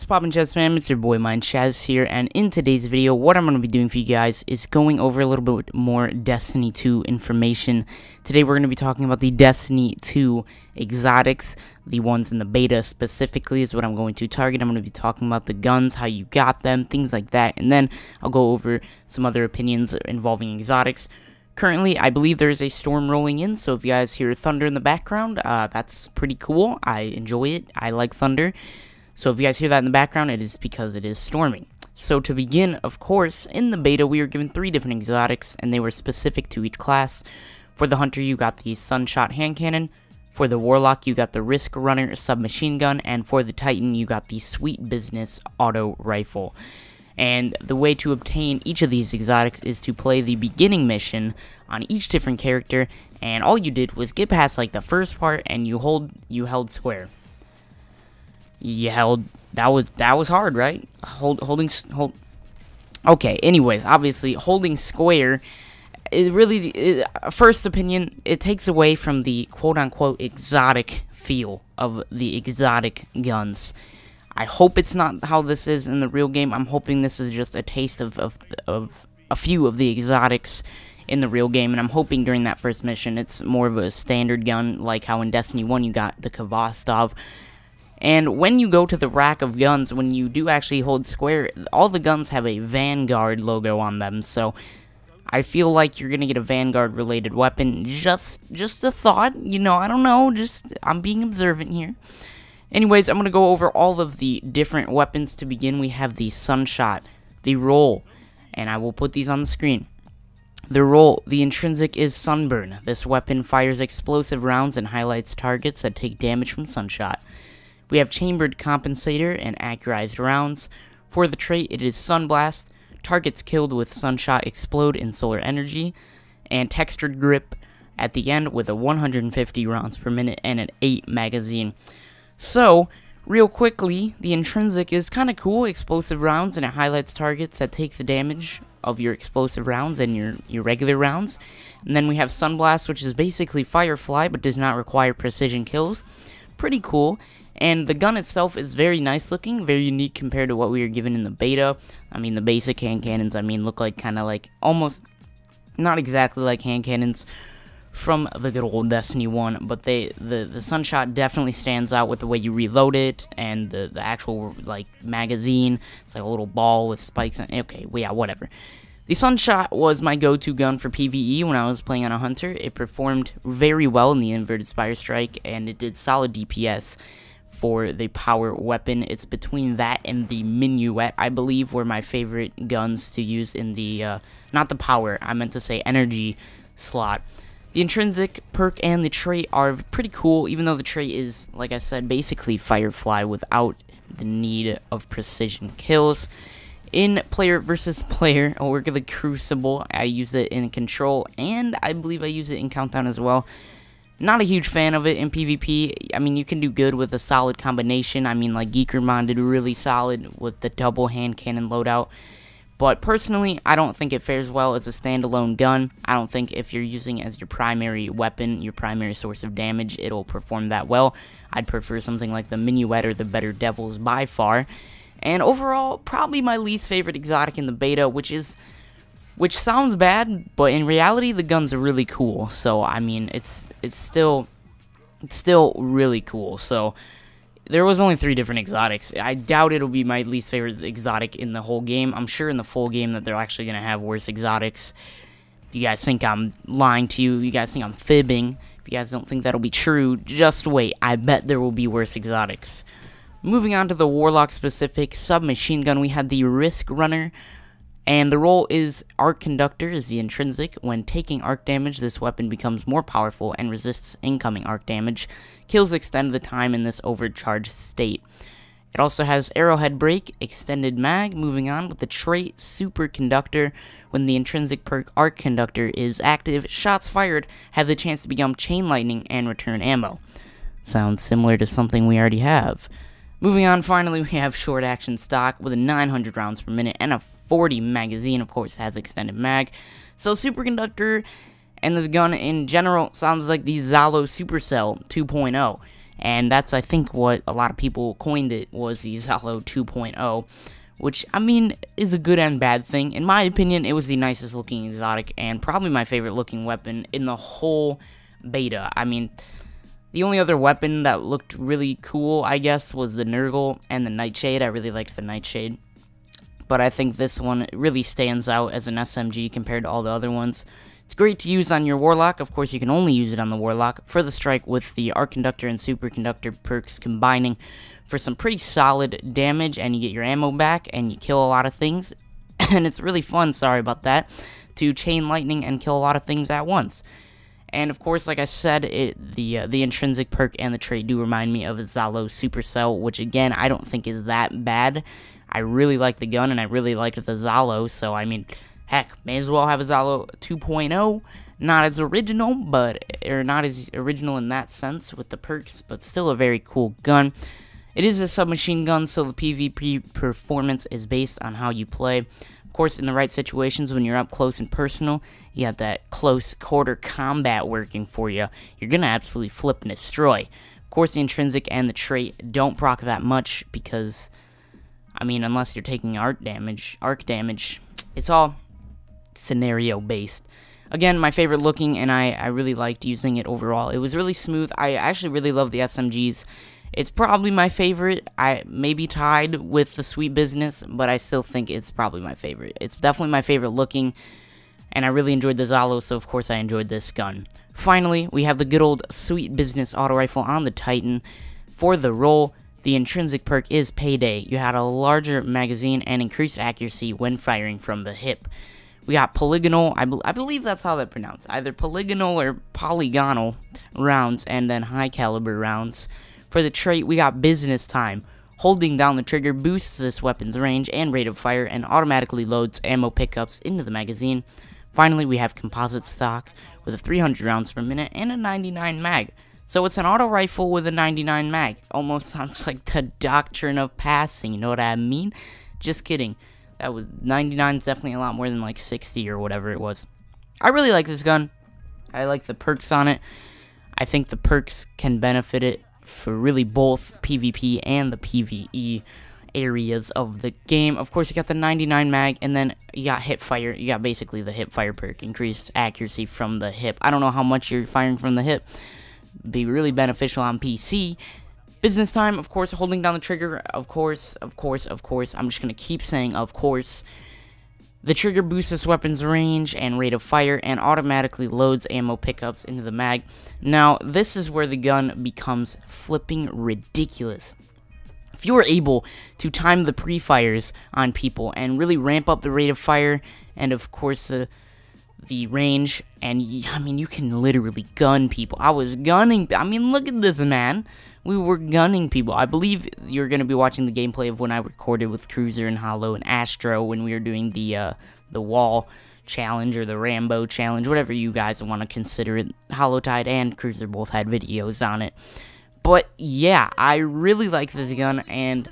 What's poppin', Chess fam? It's your boy MindShaz here, and in today's video, what I'm going to be doing for you guys is going over a little bit more Destiny 2 information. Today we're going to be talking about the Destiny 2 exotics, the ones in the beta specifically is what I'm going to target. I'm going to be talking about the guns, how you got them, things like that, and then I'll go over some other opinions involving exotics. Currently, I believe there is a storm rolling in, so if you guys hear thunder in the background, that's pretty cool. I enjoy it. I like thunder. So if you guys hear that in the background, it is because it is storming. So to begin, of course, in the beta, we were given 3 different exotics, and they were specific to each class. For the Hunter, you got the Sunshot Hand Cannon. For the Warlock, you got the Risk Runner Submachine Gun. And for the Titan, you got the Sweet Business Auto Rifle. And the way to obtain each of these exotics is to play the beginning mission on each different character. And all you did was get past like the first part, and you held square. That was hard, right? Okay, anyways, obviously holding square is really, first opinion, it takes away from the quote-unquote exotic feel of the exotic guns. I hope it's not how this is in the real game. I'm hoping this is just a taste of a few of the exotics in the real game, and I'm hoping during that first mission it's more of a standard gun, like how in Destiny 1 you got the Kvostov. And when you go to the rack of guns, when you do actually hold square, all the guns have a Vanguard logo on them, so I feel like you're gonna get a Vanguard-related weapon. Just a thought, you know, I don't know, I'm being observant here. Anyways, I'm gonna go over all of the different weapons. To begin, we have the Sunshot, the Roll, and I will put these on the screen. The Roll, the intrinsic is Sunburn. This weapon fires explosive rounds and highlights targets that take damage from Sunshot. We have Chambered Compensator and Accurized Rounds. For the trait, it is Sunblast. Targets killed with Sunshot explode in solar energy. And Textured Grip at the end with a 150 rounds per minute and an 8 magazine. So, real quickly, the intrinsic is kind of cool. Explosive rounds, and it highlights targets that take the damage of your explosive rounds and your regular rounds. And then we have Sunblast, which is basically Firefly, but does not require precision kills. Pretty cool. And the gun itself is very nice looking, very unique compared to what we were given in the beta. I mean, the basic hand cannons, look like kind of like, almost, not exactly like hand cannons from the good old Destiny 1, but the Sunshot definitely stands out with the way you reload it, and the actual, like, magazine. It's like a little ball with spikes in it. Okay, well, yeah, whatever. The Sunshot was my go-to gun for PvE when I was playing on a Hunter. It performed very well in the Inverted Spire Strike, and it did solid DPS. For the power weapon, it's between that and the Minuet, I believe, were my favorite guns to use in the, not the power, I meant to say energy slot. The intrinsic perk and the trait are pretty cool, even though the trait is, like I said, basically Firefly without the need of precision kills. In player versus player, I'll work with the Crucible. I used it in Control, and I believe I use it in Countdown as well. Not a huge fan of it in PvP. I mean, you can do good with a solid combination. I mean, like Geekermon did really solid with the double hand cannon loadout. But personally, I don't think it fares well as a standalone gun. I don't think if you're using it as your primary weapon, your primary source of damage, it'll perform that well. I'd prefer something like the Minuet or the Better Devils by far. And overall, probably my least favorite exotic in the beta, which sounds bad, but in reality, the guns are really cool. So, I mean, it's still really cool. So, there was only 3 different exotics. I doubt it'll be my least favorite exotic in the whole game. I'm sure in the full game that they're actually going to have worse exotics. If you guys think I'm lying to you, you guys think I'm fibbing, if you guys don't think that'll be true, just wait. I bet there will be worse exotics. Moving on to the Warlock specific submachine gun, we had the Risk Runner. And the role is Arc Conductor is the intrinsic. When taking arc damage, this weapon becomes more powerful and resists incoming arc damage. Kills extend the time in this overcharged state. It also has Arrowhead Break, Extended Mag. Moving on with the trait Super Conductor. When the intrinsic perk Arc Conductor is active, shots fired have the chance to become Chain Lightning and return ammo. Sounds similar to something we already have. Moving on, finally, we have Short Action Stock with a 900 rounds per minute and a 40 magazine. Of course, it has extended mag. So Superconductor and this gun in general sounds like the Zalo Supercell 2.0. and that's, I think, what a lot of people coined it, was the Zalo 2.0, which, I mean, is a good and bad thing. In my opinion, it was the nicest looking exotic, and probably my favorite looking weapon in the whole beta. I mean, the only other weapon that looked really cool, I guess, was the Nurgle and the Nightshade. I really liked the Nightshade, but I think this one really stands out as an SMG compared to all the other ones. It's great to use on your Warlock. Of course, you can only use it on the Warlock for the strike, with the Arc Conductor and Superconductor perks combining for some pretty solid damage, and you get your ammo back, and you kill a lot of things. And it's really fun, sorry about that, to chain lightning and kill a lot of things at once. And of course, like I said, the intrinsic perk and the trait do remind me of Zalo Supercell, which again, I don't think is that bad. I really like the gun, and I really liked the Zalo, so I mean, heck, may as well have a Zalo 2.0. Not as original, or not as original in that sense with the perks, but still a very cool gun. It is a submachine gun, so the PvP performance is based on how you play. Of course, in the right situations, when you're up close and personal, you have that close quarter combat working for you. You're gonna absolutely flip and destroy. Of course, the intrinsic and the trait don't proc that much because, I mean, unless you're taking arc damage, it's all scenario based. Again, my favorite looking, and I really liked using it overall. It was really smooth. I actually really love the SMGs. It's probably my favorite. I maybe tied with the Sweet Business, but I still think it's probably my favorite. It's definitely my favorite looking, and I really enjoyed the Zalo, so of course I enjoyed this gun. Finally, we have the good old Sweet Business auto rifle on the Titan. For the roll, the intrinsic perk is Payday. You had a larger magazine and increased accuracy when firing from the hip. We got polygonal, I believe that's how they're pronounced, either polygonal or polygonal rounds, and then high caliber rounds. For the trait, we got business time. Holding down the trigger boosts this weapon's range and rate of fire, and automatically loads ammo pickups into the magazine. Finally, we have composite stock with a 300 rounds per minute and a 99 mag. So it's an auto rifle with a 99 mag. Almost sounds like the doctrine of passing, you know what I mean? Just kidding. That was 99 is definitely a lot more than like 60 or whatever it was. I really like this gun. I like the perks on it. I think the perks can benefit it for really both PvP and the PvE areas of the game. Of course, you got the 99 mag, and then you got hip fire. You got basically the hip fire perk, increased accuracy from the hip. I don't know how much you're firing from the hip. Be really beneficial on PC. Business time, of course, holding down the trigger, of course. I'm just gonna keep saying, of course. The trigger boosts this weapon's range and rate of fire, and automatically loads ammo pickups into the mag. Now, this is where the gun becomes flipping ridiculous. If you were able to time the pre-fires on people and really ramp up the rate of fire, and of course the range, and I mean, you can literally gun people. I was gunning, I mean, look at this, man. We were gunning people. I believe you're going to be watching the gameplay of when I recorded with Cruiser and Hollow and Astro when we were doing the wall challenge or the Rambo challenge, whatever you guys want to consider it. Hollowtide and Cruiser both had videos on it. But yeah, I really like this gun, and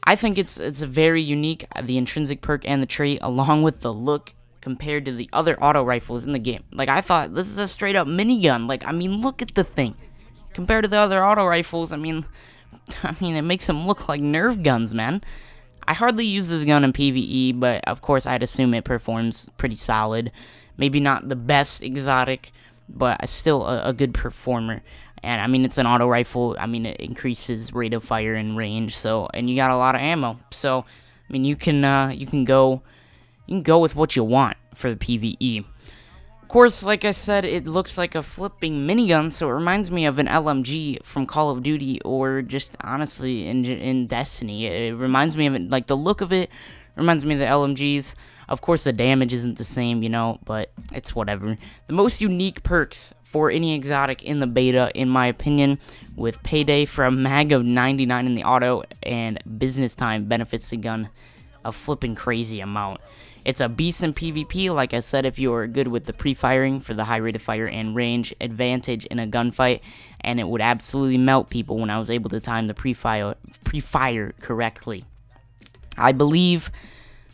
I think it's very unique, the intrinsic perk and the trait, along with the look compared to the other auto rifles in the game. Like, I thought this is a straight up minigun. Like, I mean, look at the thing. Compared to the other auto rifles, I mean, it makes them look like Nerf guns, man. I hardly use this gun in PvE, but of course I'd assume it performs pretty solid. Maybe not the best exotic, but still a good performer. And I mean, it's an auto rifle. I mean, it increases rate of fire and range. So, and you got a lot of ammo. So, I mean, you can go with what you want for the PvE. Of course, like I said, it looks like a flipping minigun, so it reminds me of an LMG from Call of Duty, or just honestly in Destiny. It reminds me of it, like the look of it reminds me of the LMGs. Of course, the damage isn't the same, you know, but it's whatever. The most unique perks for any exotic in the beta, in my opinion, with Payday for a mag of 99 in the auto, and Business Time benefits the gun a flipping crazy amount. It's a beast in PvP, like I said, if you are good with the pre-firing for the high rate of fire and range advantage in a gunfight, and it would absolutely melt people when I was able to time the pre-fire correctly. I believe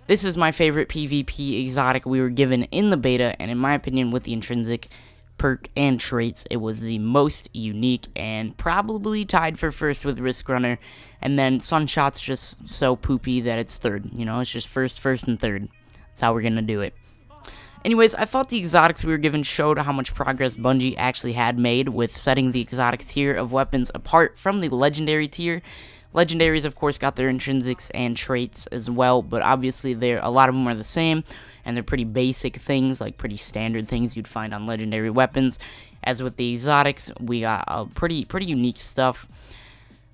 this is my favorite PvP exotic we were given in the beta, and in my opinion, with the intrinsic, perk, and traits, it was the most unique and probably tied for first with Risk Runner. And then Sunshot's just so poopy that it's third. You know, it's just first, and third. That's how we're gonna do it. Anyways, I thought the exotics we were given showed how much progress Bungie actually had made with setting the exotic tier of weapons apart from the legendary tier. Legendaries, of course, got their intrinsics and traits as well, but obviously a lot of them are the same, and they're pretty basic things, like pretty standard things you'd find on legendary weapons. As with the exotics, we got pretty unique stuff.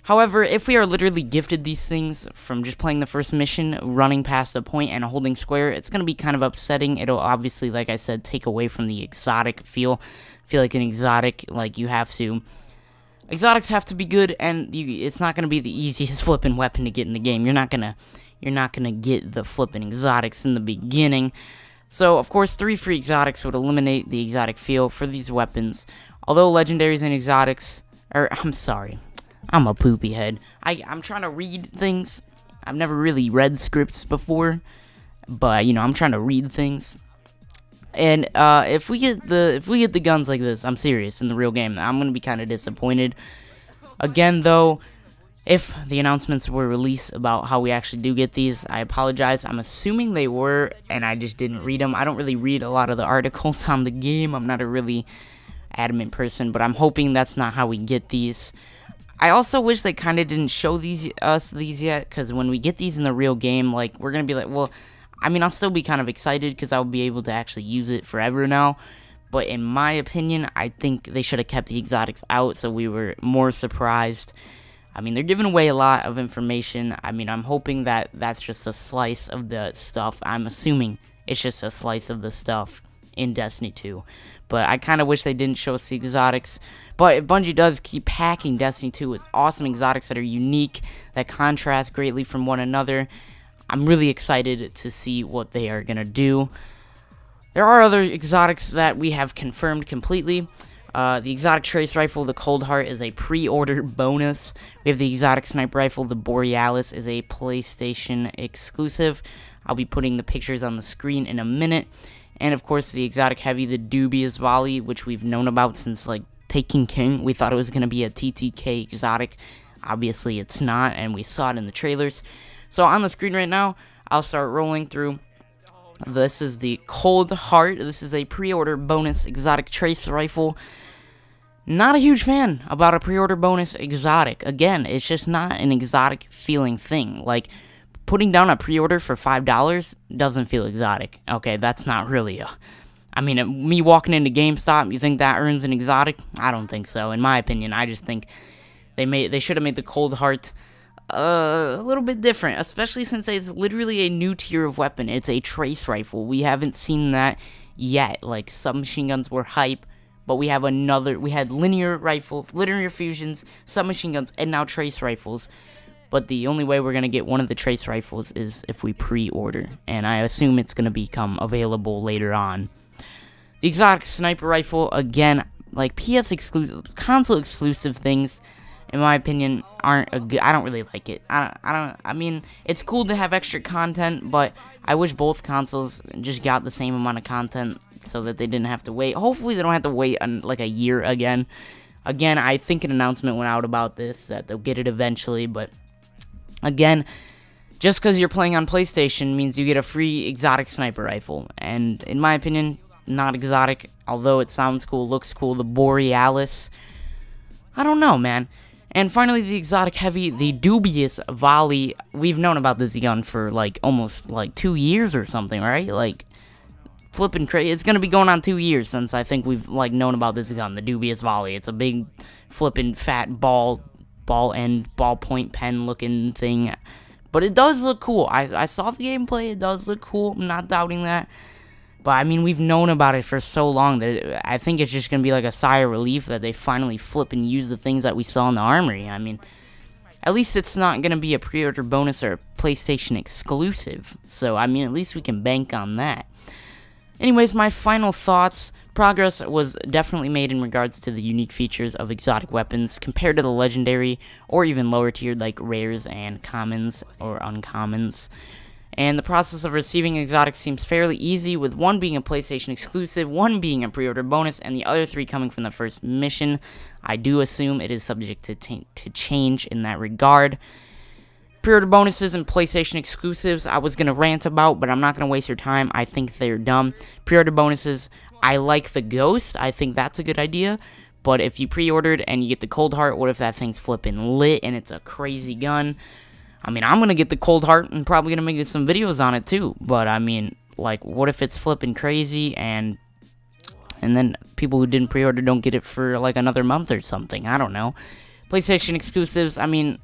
However, if we are literally gifted these things from just playing the first mission, running past the point, and holding square, it's going to be kind of upsetting. It'll obviously, like I said, take away from the exotic feel. I feel like an exotic, like, exotics have to be good, and it's not going to be the easiest flipping weapon to get in the game. You're not gonna get the flipping exotics in the beginning. So, of course, 3 free exotics would eliminate the exotic feel for these weapons. Although legendaries and exotics, I'm sorry, I'm a poopy head. I'm trying to read things. I've never really read scripts before, but, you know, I'm trying to read things. And if we get the guns like this, I'm serious, in the real game, I'm gonna be kind of disappointed. Again, though, if the announcements were released about how we actually do get these, I apologize. I'm assuming they were, and I just didn't read them. I don't really read a lot of the articles on the game. I'm not a really adamant person, but I'm hoping that's not how we get these. I also wish they kind of didn't show these yet, because when we get these in the real game, like, we're going to be like, well, I mean, I'll still be kind of excited, because I'll be able to actually use it forever now. But in my opinion, I think they should have kept the exotics out, so we were more surprised. I mean, they're giving away a lot of information. I mean, I'm hoping that that's just a slice of the stuff. I'm assuming it's just a slice of the stuff in Destiny 2. But I kind of wish they didn't show us the exotics. But if Bungie does keep packing Destiny 2 with awesome exotics that are unique, that contrast greatly from one another, I'm really excited to see what they are going to do. There are other exotics that we have confirmed completely. The exotic trace rifle, the Cold Heart, is a pre-order bonus. We have the exotic sniper rifle, the Borealis, is a PlayStation exclusive. I'll be putting the pictures on the screen in a minute. And of course, the exotic heavy, the dubious volley, which we've known about since, like, Taken King. We thought it was going to be a TTK exotic. Obviously, it's not, and we saw it in the trailers. So on the screen right now, I'll start rolling through. This is the Cold Heart. This is a pre-order bonus exotic trace rifle. Not a huge fan about a pre-order bonus exotic. Again, it's just not an exotic feeling thing. Like, putting down a pre-order for $5 doesn't feel exotic. Okay, that's not really a... I mean, me walking into GameStop, you think that earns an exotic? I don't think so. In my opinion, I just think they should have made the Cold Heart a little bit different, especially since it's literally a new tier of weapon. It's a trace rifle. We haven't seen that yet. Like, submachine guns were hype, but we had linear fusions, submachine guns, and now trace rifles. But the only way we're going to get one of the trace rifles is if we pre-order, and I assume it's going to become available later on. The exotic sniper rifle, again, like, PS exclusive, console exclusive things, in my opinion, aren't a good. I don't really like it. I mean, it's cool to have extra content, but I wish both consoles just got the same amount of content so that they didn't have to wait. Hopefully, they don't have to wait like a year again. Again, I think an announcement went out about this, that they'll get it eventually, but again, just because you're playing on PlayStation means you get a free exotic sniper rifle, and in my opinion, not exotic, although it sounds cool, looks cool. The Borealis, I don't know, man. And finally, the exotic heavy, the dubious volley. We've known about this gun for, like, almost, like, 2 years or something, right? Like, flipping crazy. It's gonna be going on 2 years since I think we've, like, known about this gun, the dubious volley. It's a big, flipping, fat ball end, ballpoint pen looking thing. But it does look cool. I saw the gameplay. It does look cool. I'm not doubting that. But, I mean, we've known about it for so long that I think it's just going to be like a sigh of relief that they finally flip and use the things that we saw in the armory. I mean, at least it's not going to be a pre-order bonus or a PlayStation exclusive. So, I mean, at least we can bank on that. Anyways, my final thoughts. Progress was definitely made in regards to the unique features of exotic weapons compared to the legendary or even lower tiered like rares and commons or uncommons. And the process of receiving exotics seems fairly easy, with one being a PlayStation exclusive, one being a pre-order bonus, and the other 3 coming from the first mission. I do assume it is subject to change in that regard. Pre-order bonuses and PlayStation exclusives I was going to rant about, but I'm not going to waste your time. I think they're dumb. Pre-order bonuses, I like the Ghost. I think that's a good idea. But if you pre-ordered and you get the Cold Heart, what if that thing's flipping lit and it's a crazy gun? I mean, I'm going to get the Cold Heart and probably going to make some videos on it too. But, I mean, like, what if it's flipping crazy and then people who didn't pre-order don't get it for, like, another month or something? I don't know. PlayStation exclusives, I mean,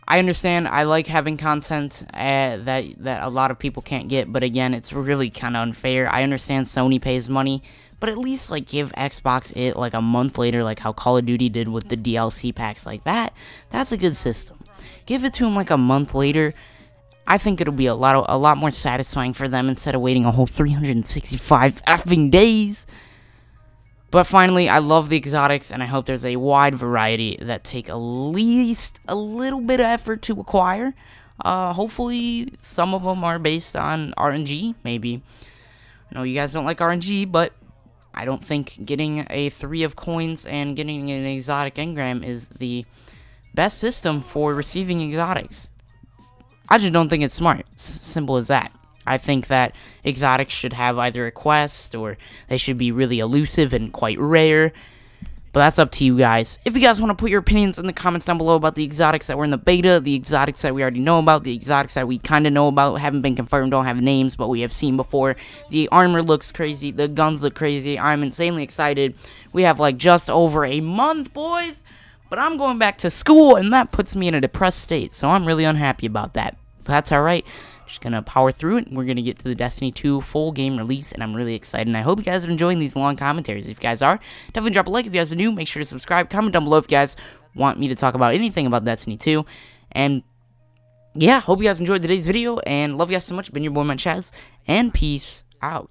I understand. I like having content that a lot of people can't get. But, again, it's really kind of unfair. I understand Sony pays money. But at least, like, give Xbox it, like, a month later, like how Call of Duty did with the DLC packs like that. That's a good system. Give it to them, like, a month later. I think it'll be a lot more satisfying for them instead of waiting a whole 365 effing days. But finally, I love the exotics, and I hope there's a wide variety that take at least a little bit of effort to acquire. Hopefully, some of them are based on RNG, maybe. I know you guys don't like RNG, but I don't think getting a 3 of coins and getting an exotic engram is the best system for receiving exotics. I just don't think it's smart. It's simple as that. I think that exotics should have either a quest or they should be really elusive and quite rare. But that's up to you guys. If you guys want to put your opinions in the comments down below about the exotics that were in the beta, the exotics that we already know about, the exotics that we kind of know about, haven't been confirmed, don't have names, but we have seen before. The armor looks crazy, the guns look crazy, I'm insanely excited. We have like just over a month, boys, but I'm going back to school, and that puts me in a depressed state, so I'm really unhappy about that. But that's alright. Just gonna power through it, and we're gonna get to the Destiny 2 full game release, and I'm really excited, and I hope you guys are enjoying these long commentaries. If you guys are, definitely drop a like. If you guys are new, make sure to subscribe, comment down below if you guys want me to talk about anything about Destiny 2, and yeah, hope you guys enjoyed today's video, and love you guys so much. Been your boy MindShaz, and peace out.